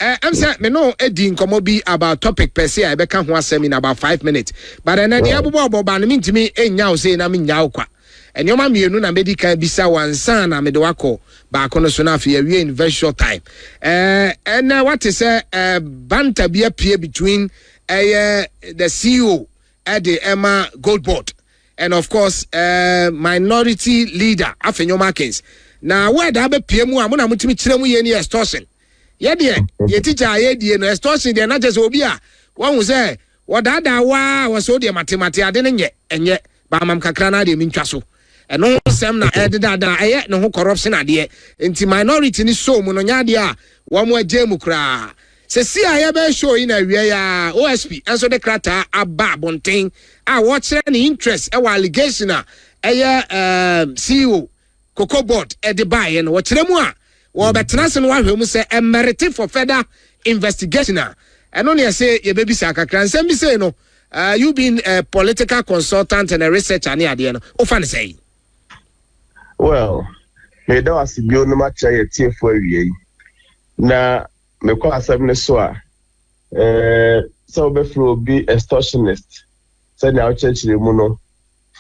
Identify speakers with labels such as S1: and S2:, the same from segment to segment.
S1: I'm saying me no Eddie nkomo bi about topic per se I be kan ho asem in about 5 minutes. But then the abobo ba no mintimi enya o say na me nya okwa. Enyoma mienu na medical bisa wansan na me de wako ba kono so na afia we in very short time. And what is banter be appear between the CEO at the Emma Gold Board and of course minority leader Afenyoma Kings. Now where da be pie mu amuna mutimi kire mu ye ni extortion. Ye de ye teacher ye de no extortion de na just obi a won hu say wodada wa wo so de matemati ade ne enye ba mam kakra na de mintwa so. Eno sem na edada eye no ho corruption ade enti minority ni so mu no nya de a wo mo agemu kra se si aye be show in awie ya OSP enso de krata aba bonten a wo kire ni interest e wa allegation a eye CEO Cocoa Board e de buy no wo kire mu a wo betena se no wa hwemu se emerity for further investigation a eno ne say ye be bisa kakra nsem bi say no you been a political consultant and a researcher ne ade no o fa ne say.
S2: Well, me da was bio no match ye tie for awie na me kwa asem ne so a so be fro be extortionist say na church le mu no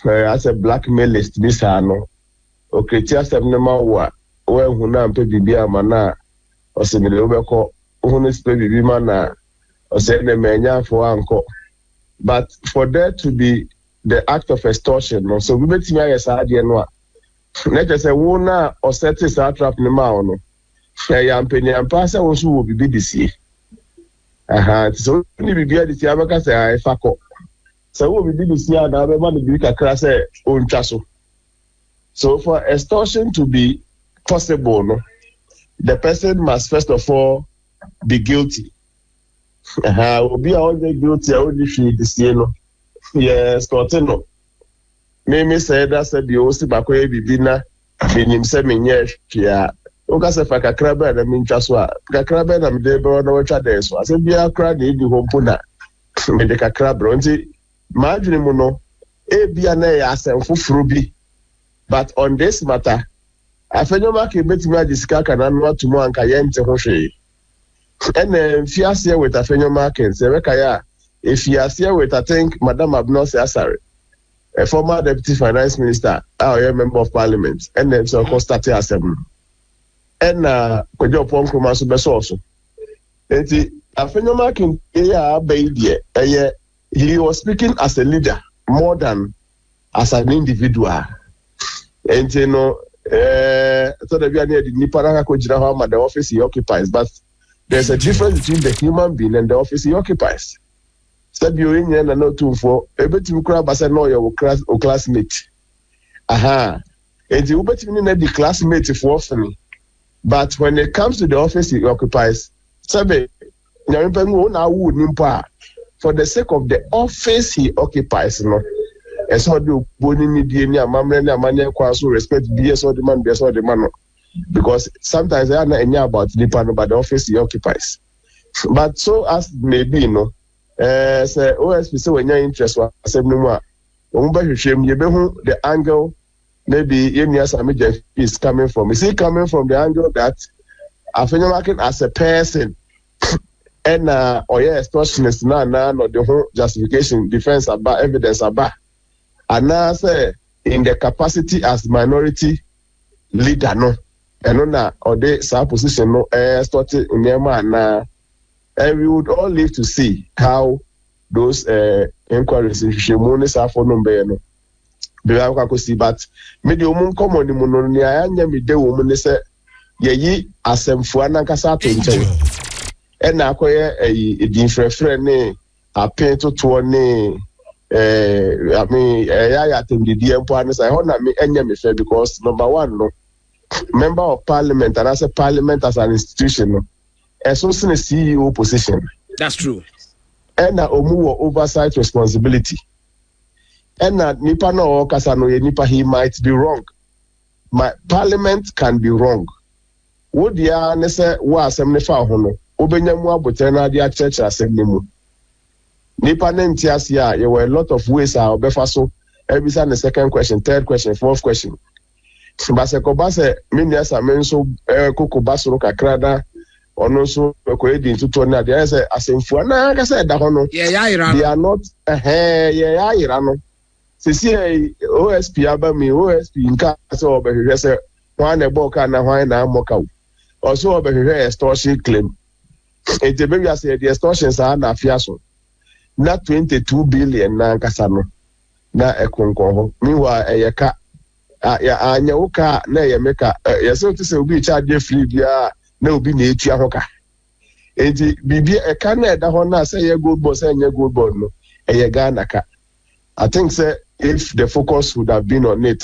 S2: as a blackmailist this ano o kreti asem ne ma wo hu na mpe bibia ma na o se me le obeko hu ne spe bibi ma na o se ne menya fo anko. But for there to be the act of extortion no so we betimi ayesa ade no a let us say wona or set this trap ne ma no ya mpeni ampa se wo so wo bibi disi so ni bibi disi abaka se ai fako so wo bibi disi ada be ma bibi kakra se on twaso. So for extortion to be possible no the person must first of all be guilty. Obi a only guilty only fi disi no yes no me say that said the osi bakoye bibi na benim se menye hwia o ka se fa kakra ba na mentwa so a kakra ba na me de bro na watwa de so ase bia kra na ebi ho mpo na me de kakra bro nti ma adwene mu no e bia na ya asem foforo bi but on this matter Afenyoma ke betimi adisika kana no atumo anka ye nte ho hwe and fiasia with Afenyoma ke se we kaya if fiasia with I think Madam Abnose Asare, a former deputy finance minister, a member of parliament, and then so started assembly. And Kojo Ponkuma Subesoso. And the Afenyoma King, he was speaking as a leader more than as an individual. And you know, so that we are near the Niparaka Kojiraha, the office he occupies, but there's a difference between the human being and the office he occupies. Sabi in na no too for ebetimi kura ba say no your classmate enti ubetimi na the classmate for often, but when it comes to the office he occupies sabi nyampe ngo na wu nimpa for the sake of the office he occupies no eso de boni ni die ni amamre ni amanye kwa so respect be so the man because sometimes they are not any about the part about the office he occupies, but so as maybe say OSP say when your interest was asem no mu a o mba hwehwem ye be hu the angle maybe yenias amage is coming from. Is he coming from the angle that Afenyoma as a person and or yeah extortionist na no the whole justification defense about evidence about and now say in the capacity as minority leader no and na or the same position no started in na. And we would all live to see how those inquiries in Shimonis are for number. But maybe woman come on the mononia and me de woman say, ye asem fuana casato in China. And I acquire a different friend, a paint to 20. I mean, I think the DM partners I honor me and fair because number one, no member of parliament and as a parliament as an institution. No. As also in a CEO position.
S1: That's true.
S2: And omu oversight responsibility. And nipa no kasano ye nipa he might be wrong. My parliament can be wrong. Would ya nese wa asem ne fa hono. Obenya mu abotena dia church asem ne mu. Nipa ne ntiase a there were a lot of ways a obefa so. Every time the second question, third question, fourth question. But se ko ba se me nia sa me so kokoba so kakrada ono so ko edi ntutu na dey say asemfu na ka say da ho no
S1: they are
S2: not ya ira no sisi OSP abami OSP nka say obehwe say wan na ebo ka na hwan na amoka also obehwe extortion claim ete be we say the extortion sa na afiaso na 22 billion na nkasa no na ekonko ho meanwhile eyeka ya anya uka na yemeka yese to say obi charge free bia na obi na etua hoka enti bibi eka na eda ho na say ye gold boss anya gold board no Ghana ka. I think say if the focus would have been on it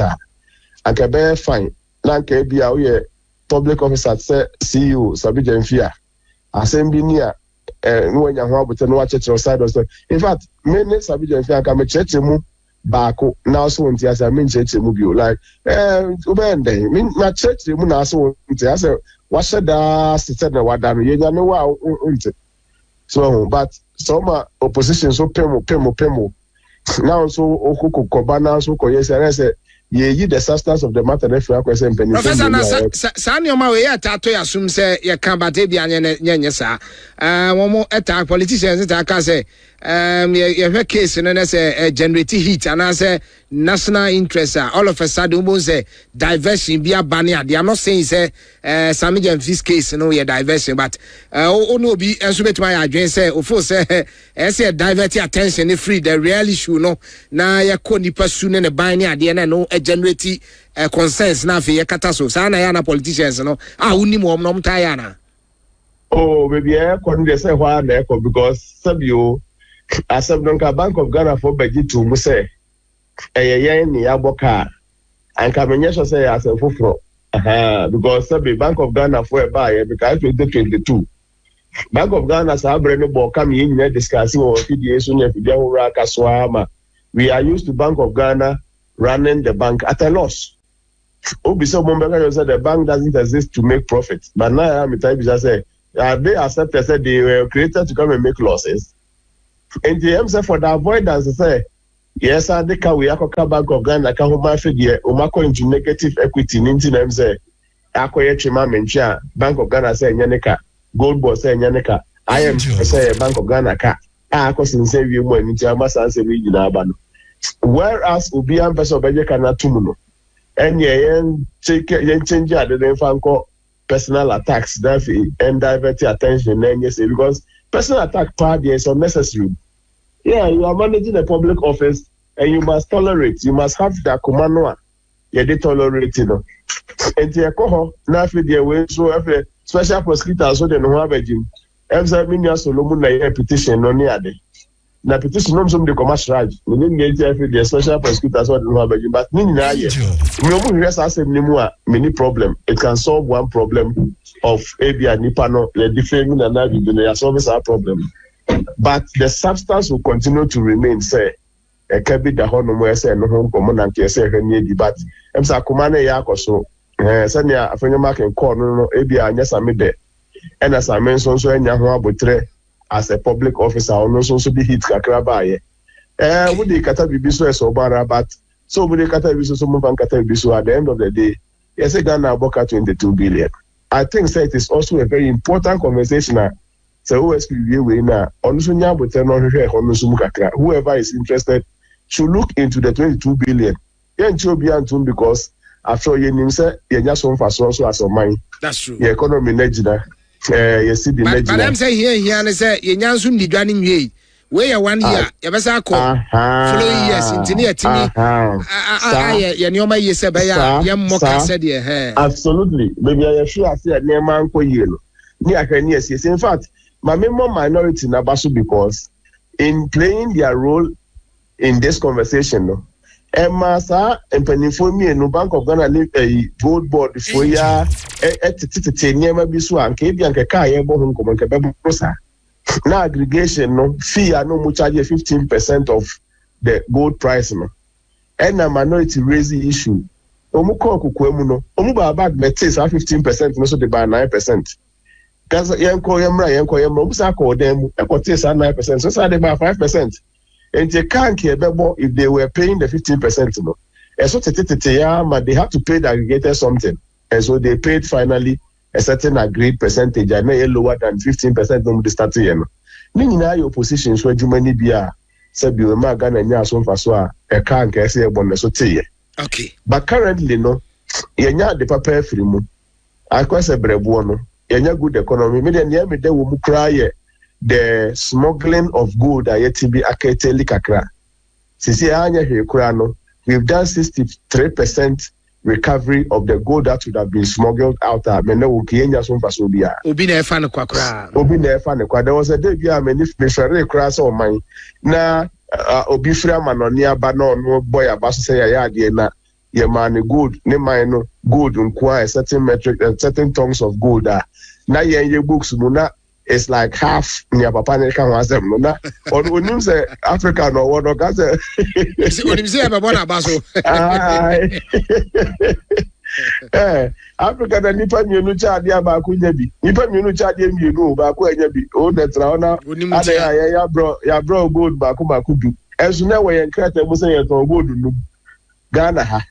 S2: and can be fine lanka bia we public officer say CEO sabi jemfia assembly near no nya ho abote no acheche side of in fact many sabi jemfia ka me cheche mu baako now so nti asa me cheche mu bio like ubende me na cheche mu na so nti asa washe da sited na wada no yenya no wa nti so but some opposition so pemo now so okuko koba now so koyese say ye the substance of the matter if you question penny
S1: Professor na sa nyoma we ya tato ya sum say ye kan bate bia nye sa womo eta politicians eta ka say ye case no na say generate heat and say national interest all of a sudden we say diversion bia bani they are not saying say Sami Jemfi's case no ye diversion but ono bi enso betuma ya adwen say ofo say say divert attention free the real issue no na ye ko nipa su ne ban ne ade na no generate consensus na fe ye kata so sa na ya na politicians no uni mo no mta ya na
S2: baby e ko dey say why na ko because sabio asab nka Bank of Ghana for budget to mu say yen ni aboka anka menye so say asefoforo because sabi Bank of Ghana for buy because 2022 Bank of Ghana sa abre no bo kam yin na discuss o PDA so na fidia hora kaswa ma we are used to Bank of Ghana running the bank at a loss. Obiso Mombeka said the bank doesn't exist to make profit. But now I'm type just say they accepted said they were created to come and make losses. And the MC for the avoidance say yes, I think we are Bank of Ghana can home figure umako into negative equity into them say akoye chima mencha Bank of Ghana say nyaneka gold boss say nyaneka I am say Bank of Ghana ka akosin say we mo into amasa say we jina aba no. Whereas Obi and Person Beje cannot tumuno, and yen change the fanko personal attacks that and divert attention then yes because personal attack part is unnecessary. Yeah, you are managing a public office and you must tolerate, you must have the command. Yeah, they tolerate no. And the alcohol now for the way so every special prosecutor so they know have a gym. Every minute Solomon na petition no near day. Na petition no some de commerce raj we need get the special prosecutors what no have but ni na ye we omo rest asem ni mu a many problem it can solve one problem of abia nipa no the different na na bi no solve our problem but the substance will continue to remain say e ka bi da ho no mo say no ho komo na nke say hwani edi but em sa koma na ya akoso say na afenyo mark call no abia anya samede and as I mentioned so anya ho abotre as a public officer or no so be hit kakra baye would the kata bibi so so bara but so would the kata bibi so move and kata bibi so at the end of the day yes Ghana about 22 billion. I think say it is also a very important conversation so OSP we na onso nya bote no hwehwe ho no so mu kakra whoever is interested should look into the 22 billion yen chi obi antum because after you nim say yenya so mfa so as of mine
S1: that's true
S2: the economy na you see the legend.
S1: But I'm saying here and say you nyansu ndi dwani nwie we ya 1 year ya besa ko following years intini atimi ya nyoma yese ba ya mmoka said here
S2: absolutely maybe I sure say na ma nko yie no ni ahwani yes in fact my member minority na baso because in playing their role in this conversation no Emasa empanifo mi no Bank of Ghana leave a gold board for ya etitete nyema bi so anka bi anka ka ye bo ho nkomo nka be prosa na aggregation no fee no mu charge 15% of the gold price no and a minority raise the issue omu ko kokwa mu no omu ba bag metis 15% no so dey by 9% kaza yenko yemra omu sa ko dem e ko tis 9% so say dey by 5%. And they can't care if they were paying the 15%. No, and so but they have to pay the aggregator something, and so they paid finally a certain agreed percentage, I may lower than 15% no the start year. Nina your positions where you many be a said you ma Ghana nya so faswa a can't say a bonus so tea.
S1: Okay.
S2: But currently no, yenya the paper free mu. I quite a brebuono, yenya good economy, million year me de will cry the smuggling of good I yet to be akete likakra. Sisi anya hekurano, we've done 63% recovery of the gold that would have been smuggled out. Mene ukienya so fasobia.
S1: Obi na efa ne kwakra.
S2: Obi na efa ne kwa. There was a day bia many missionary cross on mine. Na obi free manoni aba no boy abaso say ya de na ye man good ne mine no good nkwa a certain metric certain tons of gold na ye books mu na it's like half near papa ne kan wasem no na onim say Africa no wo no ka say
S1: onim say e be bona abaso
S2: Africa na nipa mienu cha ade aba ku nya bi nipa mienu cha ade mienu ba ku anya bi o netra ona ade ya bro gold ba ku du enso na we yen krata mu say ye to gold nu Ghana ha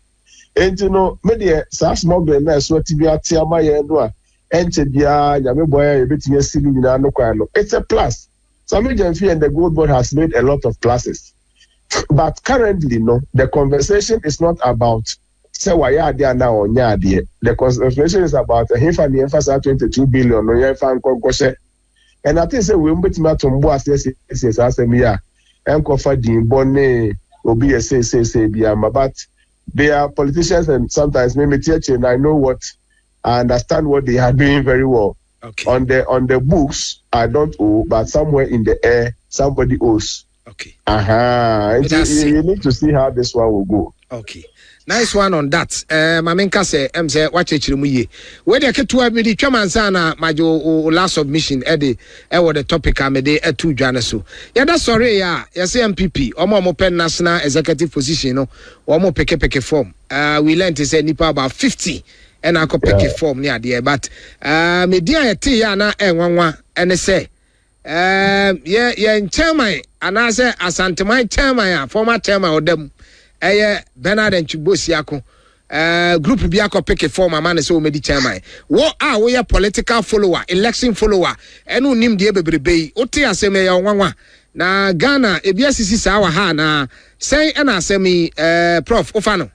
S2: enti no me de sa smuggle na so ti bi ati ama ye do a enche bia nyame boy e betinya sili nyina no kwa no it's a plus. Some agency and the gold board has made a lot of pluses, but currently no, the conversation is not about say why are now on yadi. The conversation is about a half and emphasis 22 billion no fan konkose. And I think say we mbeti ma tombo asese asemiya enkofa din bonne obi say biama, but they are politicians and sometimes maybe teach and I know what I understand what they are doing very well.
S1: Okay.
S2: On the books, I don't owe, but somewhere in the air, somebody owes.
S1: Okay.
S2: You need to see how this one will go.
S1: Okay. Nice one on that. Mamenka say, say, watch it muye. Where the ketua me di chamansana majo last submission ede the topic amede etu janasu. Yada sorry ya say MPP omo pen national executive position no omo peke form. We learned to say nipa about 50 and I could pick a form near there, but media tea na enwanwa and say in chairman and I say asante my chairman former chairman of them Bernard and Chibosiako group biako pick a form a man so medi chairman. What are we a political follower, election follower, and who named the baby Oti aseme ya wanwa na Ghana ebiasisi sawa ha na say and asemi Prof Ofano.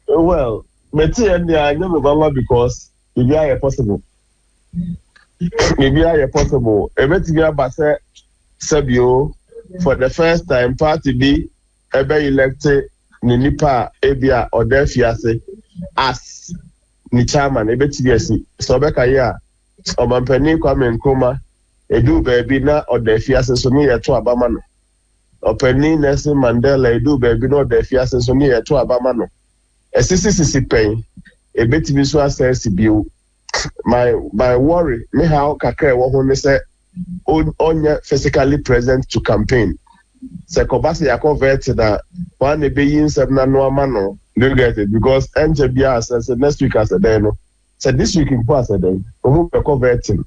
S2: Well, I never banga because maybe I possible. Maybe I possible. Everything about Sabio for the first time party be ever elected Ninipa Ebia or Defiase as ni chairman ebetiasi so beka ya omampani Kwame Nkrumah edu baby na or Defiase so ni yeto abama no opani Nelson Mandela edu baby no Defiase so ni yeto abama no esisi pen ebetimi so assess bio my worry me how kakra wo ho ne say onya physically present to campaign se kobasi ya convert that one be yin sem na no ama no you get it because enje bia as next week as a day no so this week in pass a day who be converting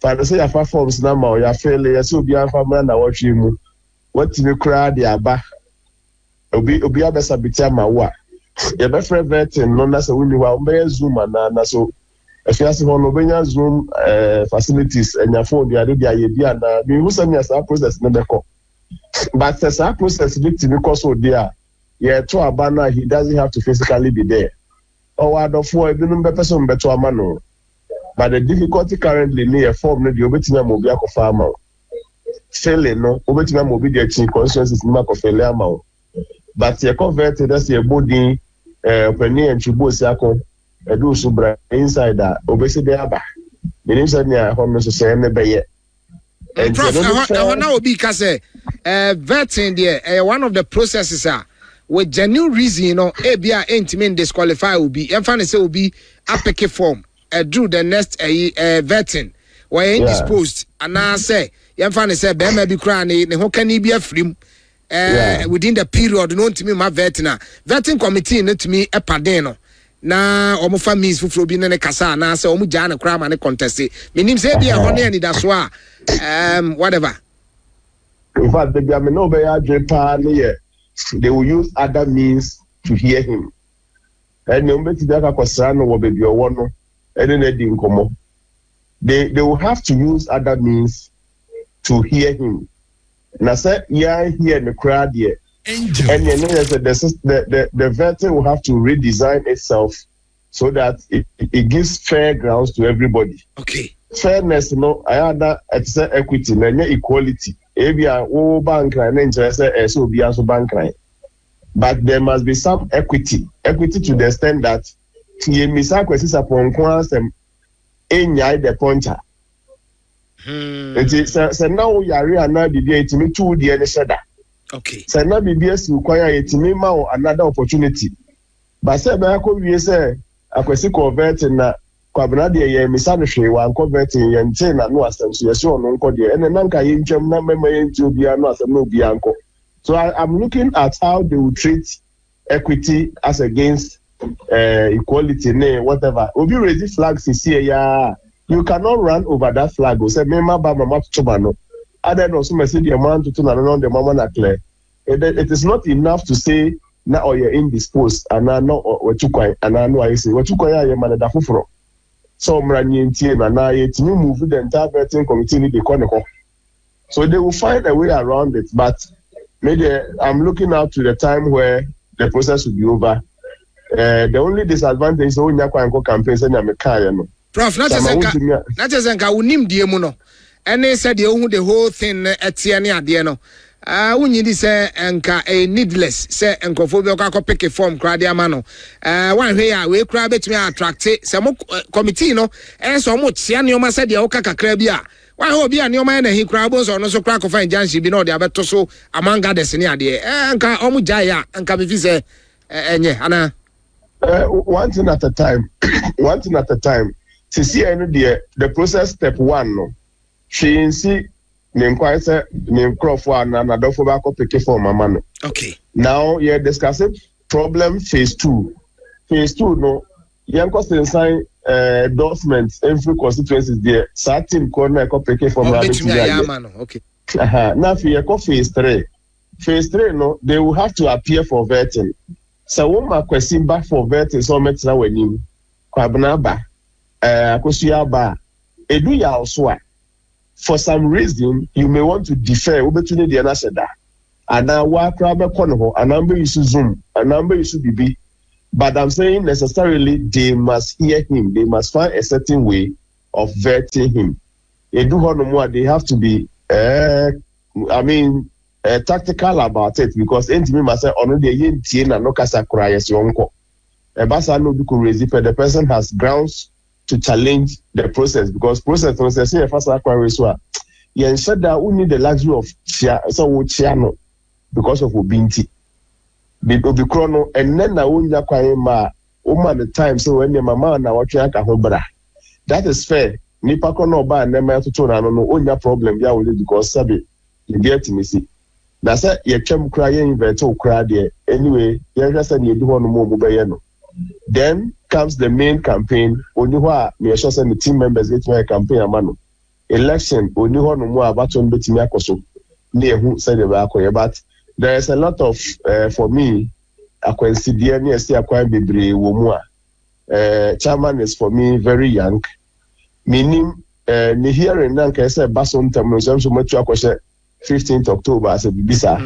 S2: for say ya forms na ma ya fail ya so bia fa na watch mu what me cry the aba obi abesa bitia ma wa ya be free vetting no na say we wa o zoom na so if you see no benya zoom facilities and your phone dia dey aye bia na me who send me as a process na be ko but as a process victim because so there yeah to abana he doesn't have to physically be there or other for even be person be to amano but the difficulty currently near form no the obetima mo bia ko farmer failing no obetima mo be the chin consciences ni ma ko fail ama but you converted as your body opinion and chibosi akon edu subra inside that obesi dey aba meaning say na home so say na be ye
S1: Prof, I want to be because vetting there, one of the processes are with genuine reason, you know, ABA intimate disqualify will be, and finally say will be a picket form, do the next vetting, where indisposed, and I say, and finally say, Ben may be crying, who can he be a free within the period, known to me, my vetting committee, not to me, a padeno. Na omo families fufu bi ne kasa na say omo jana kra ma ne contest menim say bia ho ne da so a whatever
S2: in fact the bia me no be ya drepa ne they will use other means to hear him and no mbeti da ka kwasra no wo be bi owo no and then they will have to use other means to hear him. And I said, yeah, here in the crowd here. And the vetting will have to redesign itself so that it gives fair grounds to everybody.
S1: Okay.
S2: Fairness, I had that equity, equality. Bank but there must be some equity to the extent that the pointer. So now you are now the 2 the
S1: okay.
S2: So now BBS require another opportunity. But say I convert na kwabena de ye misane hwe wa convert ye nte na no asem so yes on nko de ene na nka ye ntwam na mema ye nti obi no asem no obi anko. So I'm looking at how they will treat equity as against equality whatever. Obi raise flags here ya you cannot run over that flag. Say mema ba mama to other no so message the man to na no the mama na clear. It is not enough to say na or you're indisposed and I know what you quite and I know I say what you quite I am an adafufro. So Mranyin and I move the entire vetting committee the corner. So they will find a way around it, but maybe I'm looking out to the time where the process will be over. The only disadvantage is when you campaigns and I'm a car.
S1: Prof, not just unim diemuno. And they said you the whole thing at Tiania Diano. When you say enka a needless say enkophobia ka pick a form crowd mano one here we crowd bet me attract some committee no and so much sia neoma said ya oka kakra bia one ho bia neoma na he crowd so no so crack of janshi bi no de abeto so among others ni ade enka omu jaya enka be say enye ana
S2: one thing at a time to see any the process step 1 no she see Prof and Adolfo back up pick for my man.
S1: Okay.
S2: Now you're discussing problem phase 2. Phase 2 no young cost sign endorsements every constituencies there. Certain corner pick for my man.
S1: Okay.
S2: Now for your phase 3. Phase 3 no they will have to appear for vetting. So one my question back for vetting so much now when you Kwabnaba Akosiaba Edu ya oswa. For some reason, you may want to defer opportunity the answer that. And now what crab corner, a number you should Zoom, a number you should be. But I'm saying necessarily they must hear him, they must find a certain way of vetting him. They do more, they have to be tactical about it because me myself on the yin and no casa cry as your uncle. Basa no the person has grounds to challenge the process because process when say first acquire so you ensure that we need the luxury of chiano because of obinti the chrono and then na unya kwai ma the time so when your mama na watch aka hobra that is fair nipa kono ba na ma to na no unya problem ya we because sabe you get me see na say ye twam kra ye invent o kra there anyway ye just say you do no mo be ye no. Then comes the main campaign. Only who me sure say the team members get my campaign amano. Election only who no more about on betimi akoso. Ne who say the back but there is a lot of for me akwansidia ne esi akwan bebre wo mu a chairman is for me very young. Meaning ni hearing na nka say bason tam no so much akoshe 15th October as a bibisa.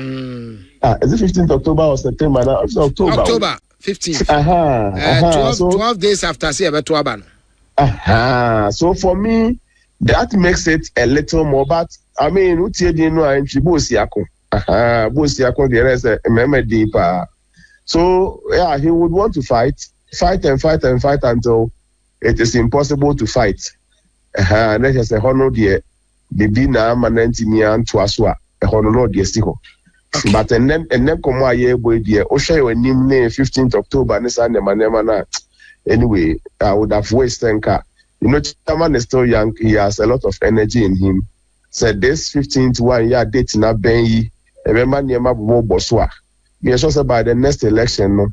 S2: Is it 15th October or September now? It's October.
S1: 15th. 12 days after say about 12.
S2: So for me, that makes it a little more. But I mean, Bosiako the rest deeper. So yeah, he would want to fight until it is impossible to fight. Let's just say honor the Bibina Manentimian Tuaswa, a honor the Stiho. Okay. But and then come a year boy dear Osha when name 15th October and anyway I would have wasted car. You know Chairman is still young, he has a lot of energy in him. Said this 15th 1 year date na ben remember near my boswa. Me sure by the next election no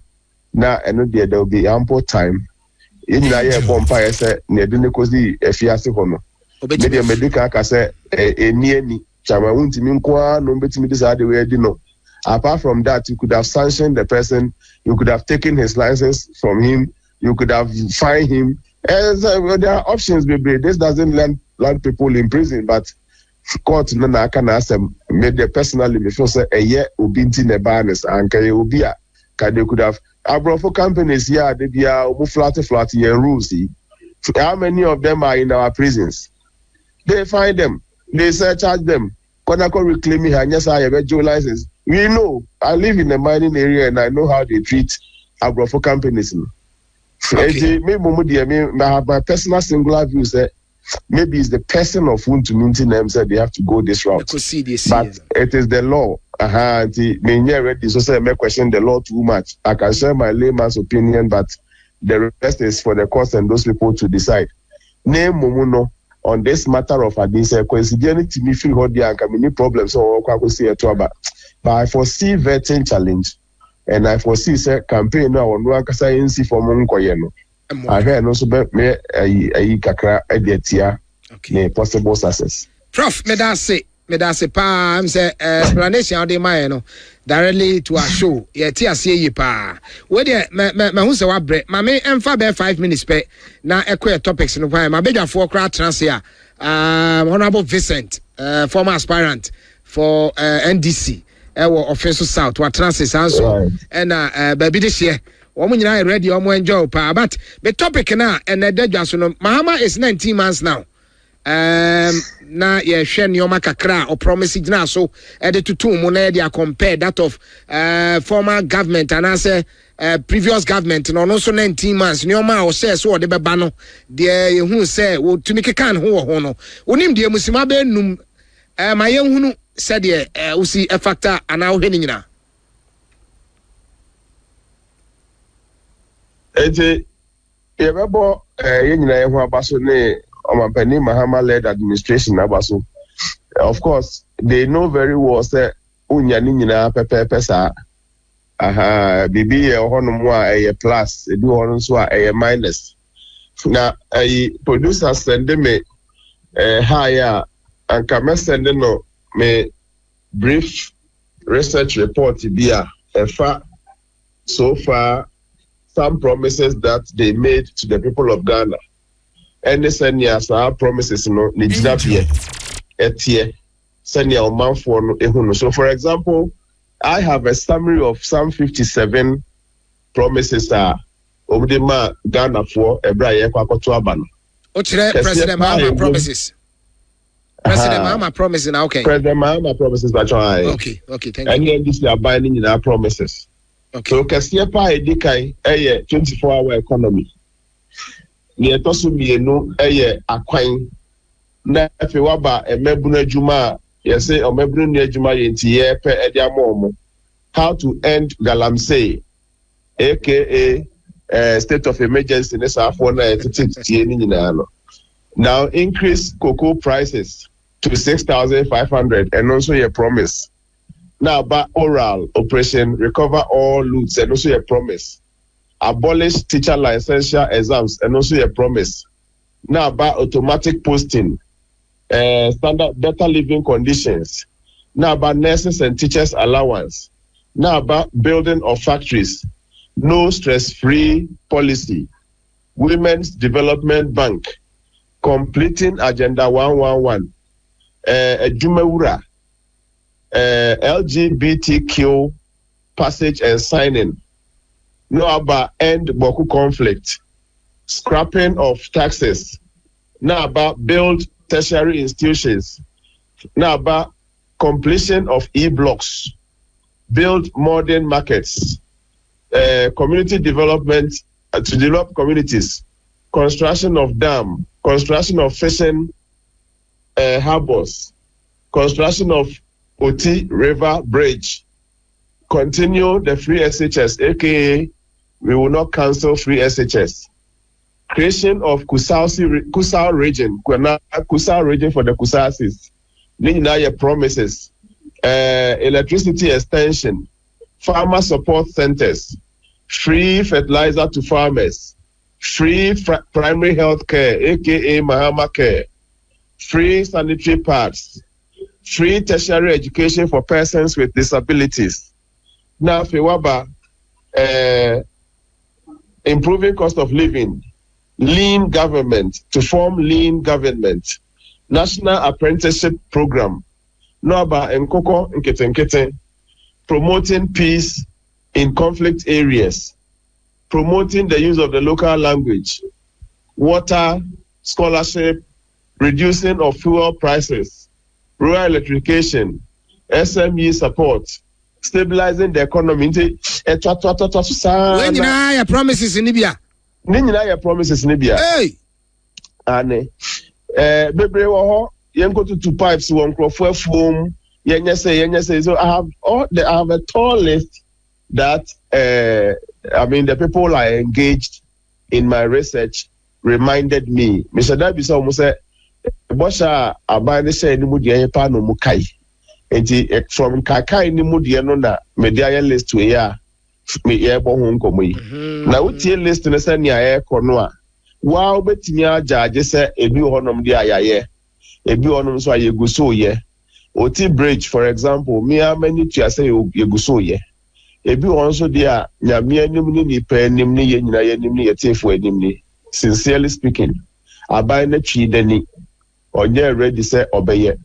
S2: now and there will be ample time. In the year bonfire said near Dunikozi Efiasi Hono. Maybe medical say a near me. Apart from that, you could have sanctioned the person, you could have taken his license from him, you could have fined him, As there are options, baby. This doesn't land people in prison, but court no can ask them. Maybe personally, me feel say a year ubinti ne barnes and kaya ubia. They could have abroad companies here. They be flat rules. How many of them are in our prisons? They find them. They charge them. Konako reclaiming her. Yes, I have a dual license. We know. I live in a mining area and I know how they treat abroad companies. Okay. My personal singular view is that maybe it's the person of whom to maintain them said they have to go this route. But it is the law. So say I question the law too much. I can share my layman's opinion, but the rest is for the courts and those people to decide. Name Mumuno on this matter of Adisa, coincidentally to me feel hot there and many problems so but I foresee vetting challenge and I foresee say campaign now on one NC for Monkoyeno. I heard also me a kakra editia possible success.
S1: Prof, medase pa am say explanation de my no directly to our show. Ye ti ase yi pa. We de me hu se wa bre. Ma me emfa be 5 minutes pe na ekwe topics no pa. Ma bedwafo kra trans here. Honorable Vincent, former aspirant for NDC. Offensive South, what transit also, and baby this year. Woman, I ready or more enjoy pa. But the topic now and the dead Johnson, Mahama is 19 months now. Na ye share nyoma kakra or promising now so added to two monedia compare that of former government and I say previous government and also 19 months nyoma or say so the bebano the who say wo to make can who hono unim de musima be num my young said we see a factor and now hitting now.
S2: You remember, Mahama led administration. Of course, they know very well that Unyanina Pepe Pesa, Bibi a plus, a do a minus. Now, a producer send them a higher and come send them me brief research report be a fact so far some promises that they made to the people of Ghana and they send yes our promises no nijina etie send ya Oman for no ehunu. So for example, I have a summary of some 57 promises obdema Ghana for ebra ye kwakoto aban.
S1: President Mahama promises. President Mahama promises now, okay.
S2: President Mahama promises that
S1: okay, thank you.
S2: And then this are binding in our promises. Okay. So Kasiepa edikai 24-hour economy. Ni etosu mienu akwan na afewaba emebunu adwuma yese omebunu ni adwuma yenti ye pe ede amomo. How to end galamsey aka state of emergency nesa afọ na etiti ni nyina no. Now increase cocoa prices to 6,500 and also a promise. Now about oral operation, recover all loots and also a promise. Abolish teacher licensure exams and also a promise. Now about automatic posting, standard better living conditions. Now about nurses and teachers allowance. Now about building of factories, no stress-free policy, Women's Development Bank, completing Agenda 111, Jumewura, LGBTQ passage and signing. No about end Boku conflict, scrapping of taxes. Now about build tertiary institutions. Now about completion of e-blocks, build modern markets, community development to develop communities, construction of dam, construction of fishing harbors, construction of Oti River Bridge, continue the free SHS, aka we will not cancel free SHS. Creation of Kusao region for the Kusasis. Nina promises. Electricity extension, farmer support centers, free fertilizer to farmers, free primary health care, aka Mahama Care, free sanitary pads, free tertiary education for persons with disabilities. Now, Fewaba, improving cost of living, lean government, to form lean government, national apprenticeship program, Noba Nkoko Nkete, promoting peace in conflict areas, promoting the use of the local language, water, scholarship, reducing of fuel prices, rural electrification, SME support, stabilizing the economy.
S1: When you promises in Libya.
S2: Promises in Libya.
S1: Hey!
S2: Ane. Bebre wo yen go to two pipes one crop for foam. Yen say. So I have a tall list that the people I engaged in my research reminded me. Mr. Dabi so almost say Bosha abane say ni mu de pa no mu kai. Enti from kakai ni mu de no na media list we ya me ye bo ho nkomo yi. Na wutie list ne say ne aye kono a wa obetimi ajaje say ebi honom de ayaye. Ebi honom so ayeguso ye. Oti bridge for example, me amani to say yeguso ye. Ebi also there nyame anim ni nipa anim ni ye nyina ye anim ni ye tefo anim ni. Sincerely speaking, abai na twi dani onye ready say obeye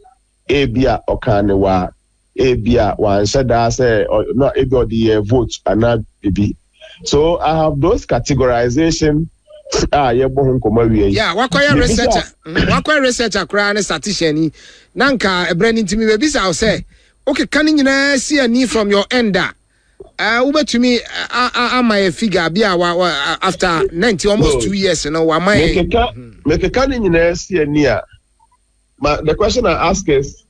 S2: ebia okane wa ebia wan shada say no ebi the vote and bibi. So I have those categorization ye bo nkoma wie.
S1: Yeah, wakoya researcher kra na statistician nanka ebrani ntimi be bisa say okay kan nyina see ani from your end to me my figure be after 90 almost 2 years wa my
S2: make kan nyina see ani but the question I ask is,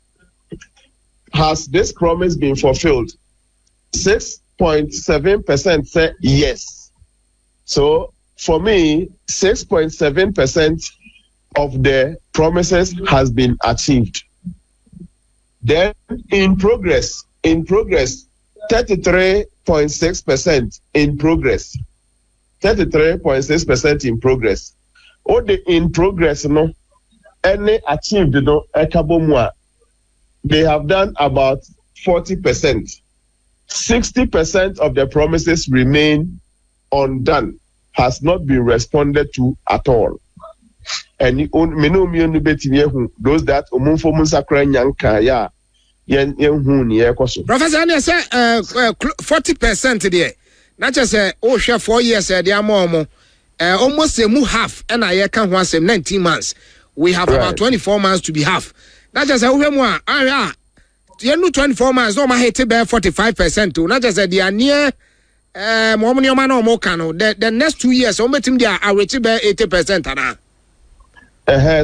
S2: has this promise been fulfilled? 6.7% say yes. So for me, 6.7% of the promises has been achieved. Then in progress, 33.6% in progress. 33.6% in progress. All the in progress, no, any achieved, no, ekabomwa. They have done about 40%. 60% of the promises remain undone, has not been responded to at all. And those that
S1: Professor, I say 40% there. Not just say share 4 years they are more almost a half and I can once 19 months. We have about 24 months to be half. Not just a more 24 months, no, my hate bear 45% too. Not just that they are near the next 2 years, almost they are already bear 80%.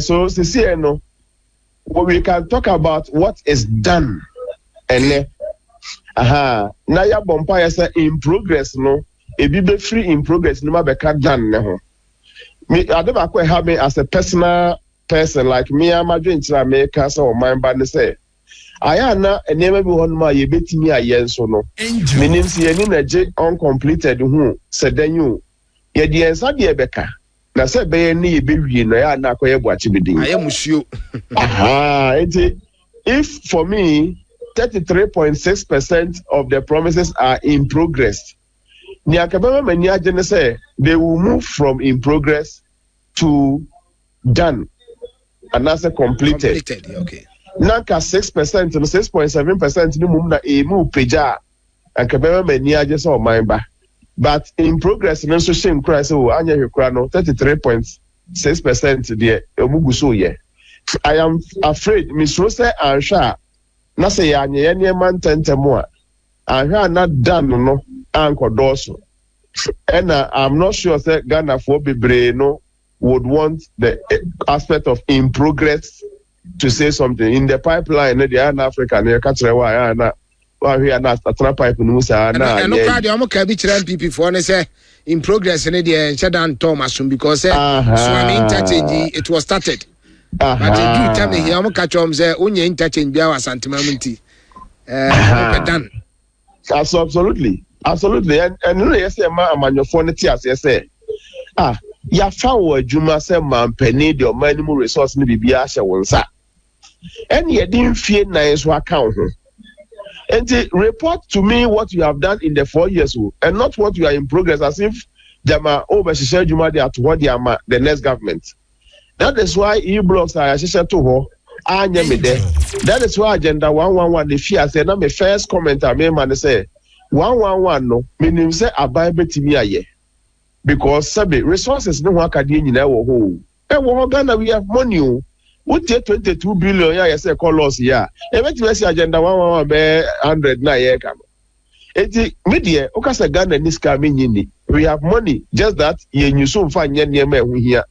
S2: So, no, we can talk about what is done. And now your bumpire say in progress, no, a be free in progress, no matter done. Me, I never quite have me as a personal person like me. I'm a drink to America, so my band say. I am not a never be one my bit me a yen so no. Meaning, see any energy uncompleted who said then you. Yet the answer be a becker. Now said be any baby, no, I am not quite watch it. I
S1: am with you.
S2: If for me, 33.6% of the promises are in progress. They will move from in progress to done, and that's a completed.
S1: Okay.
S2: Nanka 6% and 6.7% ni mumna emu peja and kabema mania just on my ba. But in progress, no so shame cry so anya yukrano 33.6% there omuguso ye. I am afraid Miss Rose and Sha na say anya any man tentemwa and not done no anko doso. And I'm not sure that Ghana for Bibre no would want the aspect of in progress to say something in the pipeline. The Africa, the country why we are not a pipe nusa.
S1: And no crowd, I'm okay. People for say in progress in the Shadan Thomas because interchange it was started. But you tell me here, I'm catch on say only interchange be our sentimentality. Done.
S2: Absolutely. And yes, man, your phone tears. Yes, ya found Juma say man penny the minimum resource ni bibia sha wonsa. And you didn't fear nice account. And report to me what you have done in the 4 years and not what you are in progress, as if Jama over share Juma at what the next government. That is why e-blocks are share to her. That is why agenda 111 the fear say na my first comment I made man say 111 no meaning say abai betimi aye because sabe resources no one akade nyina wo ho wo Ghana we have money o what 22 billion ya say call us here e betimi say agenda 111 be 100 na ye kam eti media o ka say Ghana ni ska me nyini we have money just that ye nyuso mfa nya niam ehu hia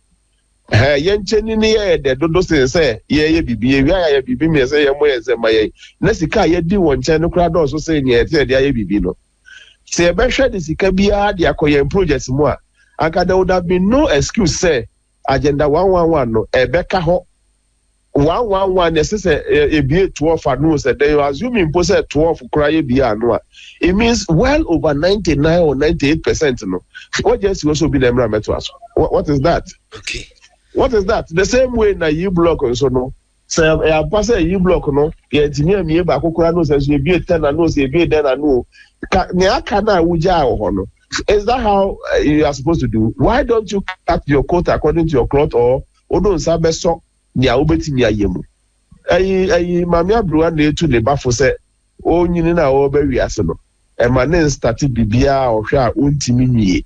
S2: yencheni ni ye de dodo say ye bibi we ya bibi me say ye moye say maye na sika ye di won chen no kra do so say ni e te de ye bibi no say be hwe de sika bia de akoye project mu a aka there would have been no excuse say agenda 111 no e be ka ho 111 ne say e bie 12 anu say they assuming po say 12 kra ye bia anu a it means well over 99 or 98% no what just also be the emra meto aso what is that?
S1: Okay.
S2: What is that? The same way na you block also no. Say I pass you block no. Ye timi am ye ba kokora no say you be 10 and no say be 10 and no. Ne aka na wuja ho no. Is that how you are supposed to do? Why don't you cut your coat according to your cloth or odo nsa be so nia obetimi ayemu? Ayi mami abruwa na etu le bafo say o nyini na o be wiase no. E ma ne start bibia o hwe a ontimi nwie.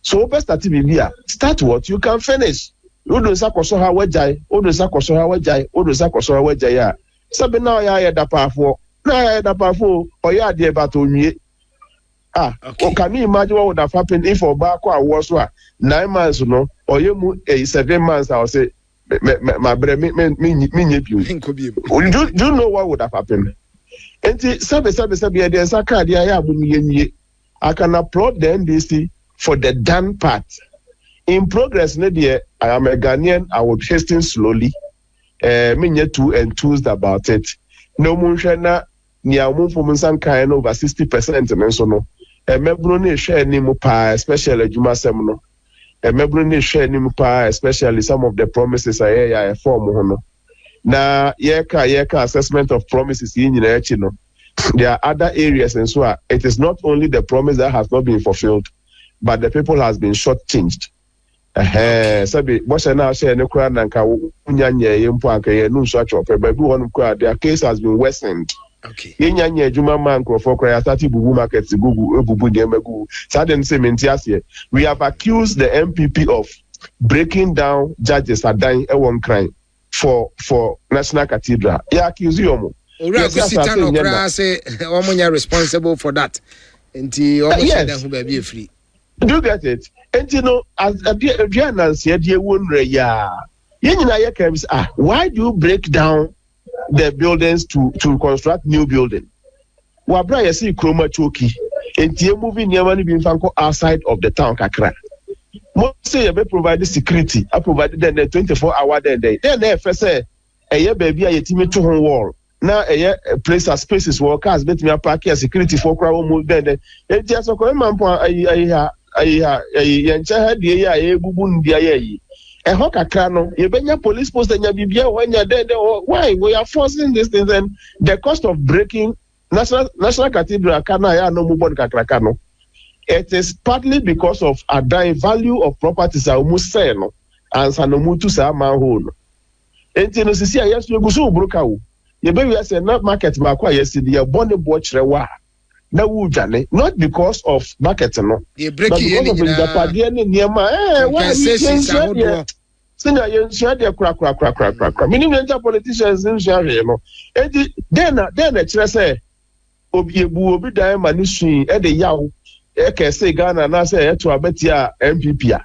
S2: So best start bibia. Start what you can finish. Odo sakoso ha wajai ya sabe na ya dapafo oya de bato nwie okay. Can you imagine what would have happened if Oba kwa was 9 months no oyemu 7 months I will say my bre me do you know what would have happened enti sabe there is a card ya nwie I can applaud the NDC for the done part. In progress, I am a Ghanaian. I will hasten slowly. Me too enthused about it. No munshana ni amu fumunsan kain over 60% and so no. Mebroni share ni mupa, especially Juma Semno. Mebroni share ni mupa, especially some of the promises I form hono. Na yeka assessment of promises in no. There are other areas and so it is not only the promise that has not been fulfilled, but the people has been shortchanged. Sabi bossa na share ne kura na nka unyanye yempo anka ye nu so achope but bi won kura their case has been worsened.
S1: Okay.
S2: Yenyanye adwuma man krofo kura start bubu market gugu ebubu de magu saden se mentiase we have accused the MPP of breaking down judges adan e won crime for National Cathedral. Ya accuse yomo
S1: ora go sitan okra say omonya responsible for that enti omo sheda hu ba bi free. Do you get it? And you know, as a dear Nancy, why do you break down the buildings to construct new building? Wabra you see chroma choki, and you moving your money being outside of the town kakra. Most say you provide security. I provided them the 24-hour day. Then they first say, a baby, I team to home wall. Now a place as spaces workers bet me a park here security for crowd move then. It just a man yenche ha die ya ebubu ndia yi e ho kakra no ye benya police post nya bibia when ya there why we are forcing this thing and the cost of breaking national cathedral kana ya no mubon kakra no it is partly because of a high value of properties are almost sell no and sanomutu sa manhole enti no sisi ayesu egusu broka wo ye be we say not market ma kwa yesterday ye born bo chrewa na wujane not because of market no they break
S2: in the party ni niema why senior yen share dey kra minimum politicians in share no then kire say obi dan ma ni sui e dey yawo e ke say Ghana na say e to abetia MPP a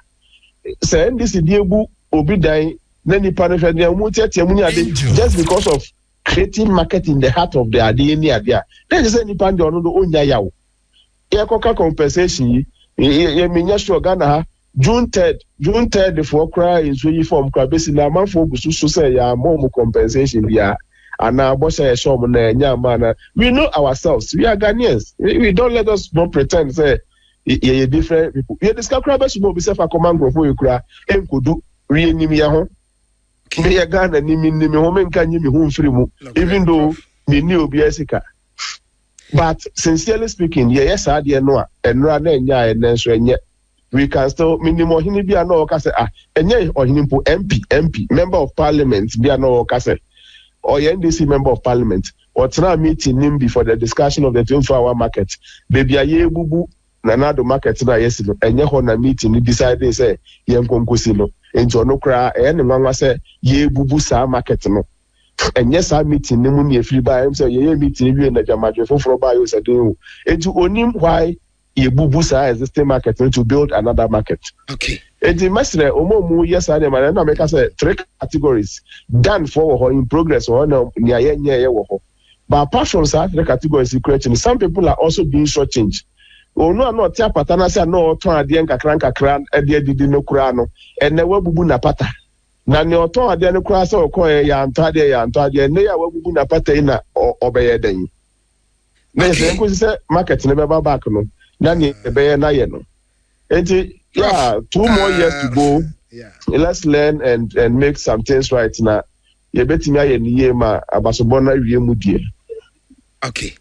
S2: say NDC dey ebu obi dan na nipa no hwe dey mu tietie mu ni ade just because of creating market in the heart of the idea near there. Then you say nipa ndi ono do onya yawo. E koka compensation ye menya sure Ghana June 3rd for cry in so form kwa besi na manfo busu so say ya mo compensation bia ana bossa e show mo na nya man. We know ourselves. We are Ghanaians. We don't let us not pretend say ye different people. Ye discuss cry be so be self a command go for you kra enkodu ri enim ya ho. Me Ghana ni me home nka nyi me hu mfiri mu even though me ni obi asika but sincerely speaking yes ade no a enra na enya enenso enye we can still minimum hini bi ano okase enye ohinimpo MP member of parliament bi ano okase or NDC member of parliament or try meeting him before the discussion of the 24-hour market baby aye bubu na do market na yes no enye ho na meeting ni decide say ye nkonkosi no enti ono kra ne nwanwa say ye bubu sa market no enye sa meeting ni mu ni efiri ba em say ye meeting wi na jamaje foforo ba yo say den enti onim why ye bubu sa existing market to build another market.
S1: Okay.
S2: Enti mesre omomu yes ade ma na make say 3 categories done for in progress or na nia ye wo. But apart from that 3 categories creating, some people are also being shortchanged. No no tia patana say no ton ade nkakran ade didi no kura no ene wabubu na pata. Na ne oton ade no kura say okoye ya ntade ne ya wabubu na pata ina obeye den. Na say nko say market ne be back no. Na ne be na ye no. Enti yeah, 2 more years to go.
S1: Yeah.
S2: Let's learn and make some things right now. You betimi aye niye ma abasobona wie mu die.
S1: Okay.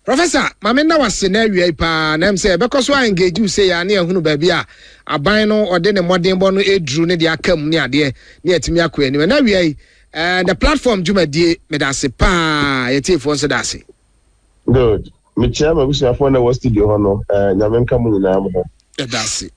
S1: Professor, mamena was na wie pa na em say because we engage you say ya na ehunu ba bia aban no ode ne modern bo no edru ne de akam ne ade ne etimi akọ ani na wie the platform jumadie me da se pa yeti fo so da se.
S2: Good. Me chairman we say for na studio ho no nyamenka mu nyina mo.
S1: Da se.